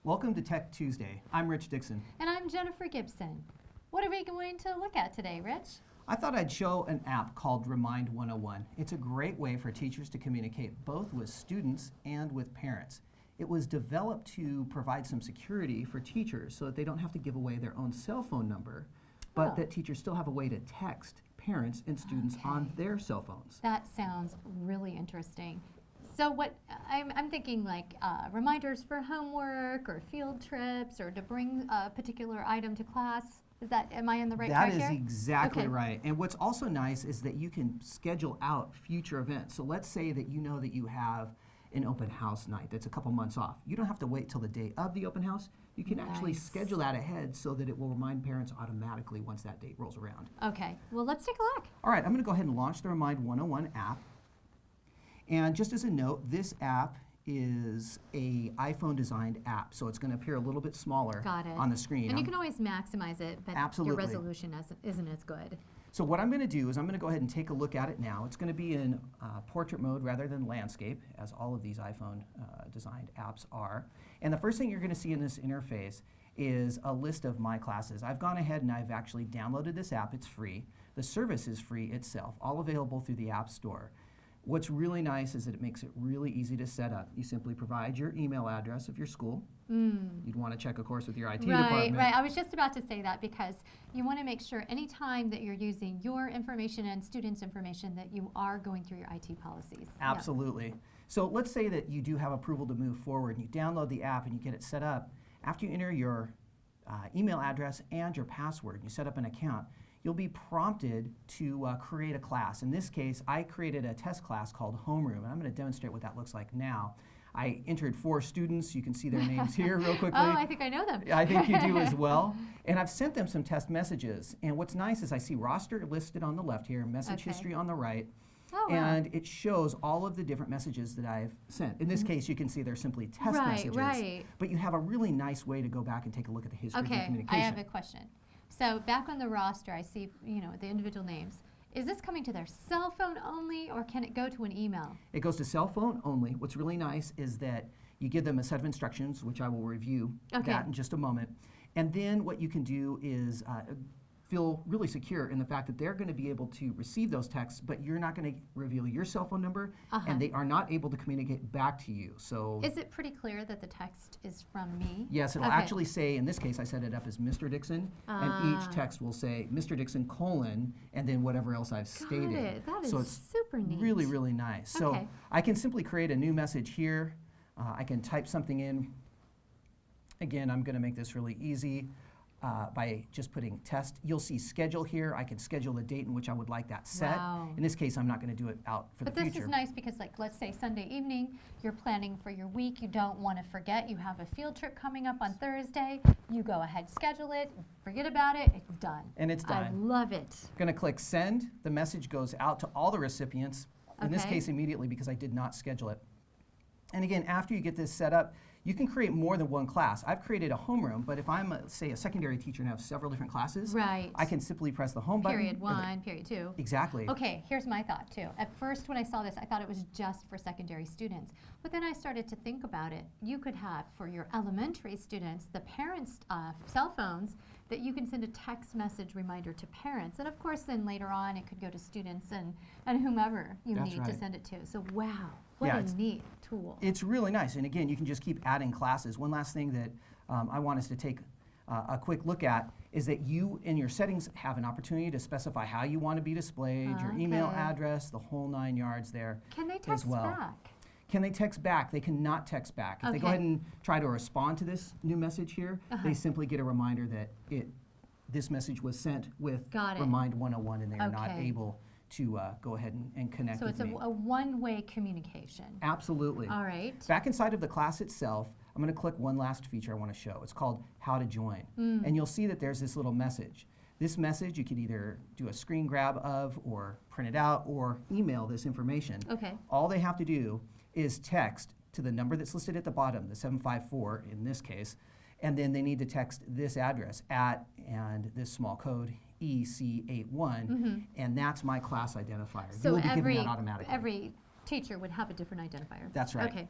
Welcome to Tech Tuesday. I'm Rich Dixon. And I'm Jennifer Gibson. What are we going to look at today, Rich? I thought I'd show an app called Remind101. It's a great way for teachers to communicate both with students and with parents. It was developed to provide some security for teachers so that they don't have to give away their own cell phone number, but that teachers still have a way to text parents and students on their cell phones. That sounds really interesting. So what I'm thinking, like reminders for homework or field trips or to bring a particular item to class. Am I in the right track here? That is exactly right. And what's also nice is that you can schedule out future events. So let's say that you know that you have an open house night that's a couple months off. You don't have to wait till the day of the open house. You can actually schedule that ahead so that it will remind parents automatically once that date rolls around. Okay, well let's take a look. All right, I'm going to go ahead and launch the Remind101 app. And just as a note, this app is a iPhone designed app, so it's going to appear a little bit smaller on the screen. And you can always maximize it, but your resolution isn't as good. So what I'm going to do is I'm going to go ahead and take a look at it now. It's going to be in portrait mode rather than landscape, as all of these iPhone designed apps are. And the first thing you're going to see in this interface is a list of my classes. I've gone ahead and I've actually downloaded this app. It's free. The service is free itself, all available through the App Store. What's really nice is that it makes it really easy to set up. You simply provide your email address of your school. You'd want to check, of course, with your IT department. Right. I was just about to say that because you want to make sure anytime that you're using your information and students' information that you are going through your IT policies. Absolutely. Yeah. So let's say that you do have approval to move forward and you download the app and you get it set up. After you enter your email address and your password, you set up an account, you'll be prompted to create a class. In this case, I created a test class called Homeroom, and I'm going to demonstrate what that looks like now. I entered 4 students. You can see their names here real quickly. Oh, I think I know them. I think you do as well. And I've sent them some test messages. And what's nice is I see roster listed on the left here, message history on the right. Oh, wow. And it shows all of the different messages that I've sent. In this case, you can see they're simply test messages. Right. But you have a really nice way to go back and take a look at the history of your communication. I have a question. So back on the roster, I see the individual names. Is this coming to their cell phone only, or can it go to an email? It goes to cell phone only. What's really nice is that you give them a set of instructions, which I will review that in just a moment. And then what you can do is feel really secure in the fact that they're going to be able to receive those texts, but you're not going to reveal your cell phone number, and they are not able to communicate back to you. So is it pretty clear that the text is from me? Yes, it'll actually say, in this case, I set it up as Mr. Dixon, and each text will say Mr. Dixon : and then whatever else I've stated. Got it. That is so it's super neat. Really, really nice. So I can simply create a new message here. I can type something in. Again, I'm going to make this really easy. By just putting test. You'll see schedule here. I can schedule the date in which I would like that set. In this case, I'm not going to do it out for the future. But this is nice because, like, let's say Sunday evening, you're planning for your week. You don't want to forget. You have a field trip coming up on Thursday. You go ahead, schedule it, forget about it, it's done. And it's done. I love it. I'm going to click send. The message goes out to all the recipients, in this case immediately because I did not schedule it. And again, after you get this set up, you can create more than one class. I've created a homeroom, but if I'm, say, a secondary teacher and have several different classes, I can simply press the home button. Period 1, period 2. Exactly. Okay, here's my thought, too. At first, when I saw this, I thought it was just for secondary students. But then I started to think about it. You could have, for your elementary students, the parents' cell phones, that you can send a text message reminder to parents. And of course, then later on, it could go to students and whomever you need to send it to. So, wow. What a neat tool. It's really nice. And again, you can just keep adding classes. One last thing that I want us to take a quick look at is that you, in your settings, have an opportunity to specify how you want to be displayed, your email address, the whole 9 yards there. Can they text back? Can they text back? They cannot text back. If they go ahead and try to respond to this new message here, they simply get a reminder that this message was sent with Remind101, and they are not able to go ahead and connect with me. So it's a one-way communication. Absolutely. All right. Back inside of the class itself, I'm going to click one last feature I want to show. It's called How to Join. And you'll see that there's this little message. This message you can either do a screen grab of or print it out or email this information. All they have to do is text to the number that's listed at the bottom, the 754 in this case, and then they need to text this address and this small code EC81, and that's my class identifier. So You'll be given that automatically. every teacher would have a different identifier. That's right. Okay.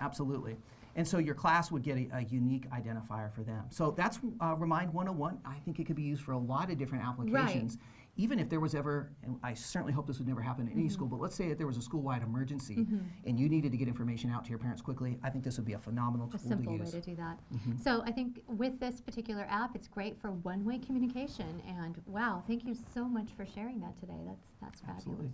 Absolutely. And so your class would get a unique identifier for them. So that's Remind 101. I think it could be used for a lot of different applications. Even if there was ever, and I certainly hope this would never happen in any school, but let's say that there was a school-wide emergency and you needed to get information out to your parents quickly, I think this would be a phenomenal tool to use. A simple way to do that. So I think with this particular app, it's great for one-way communication. And wow, thank you so much for sharing that today. That's fabulous. Absolutely.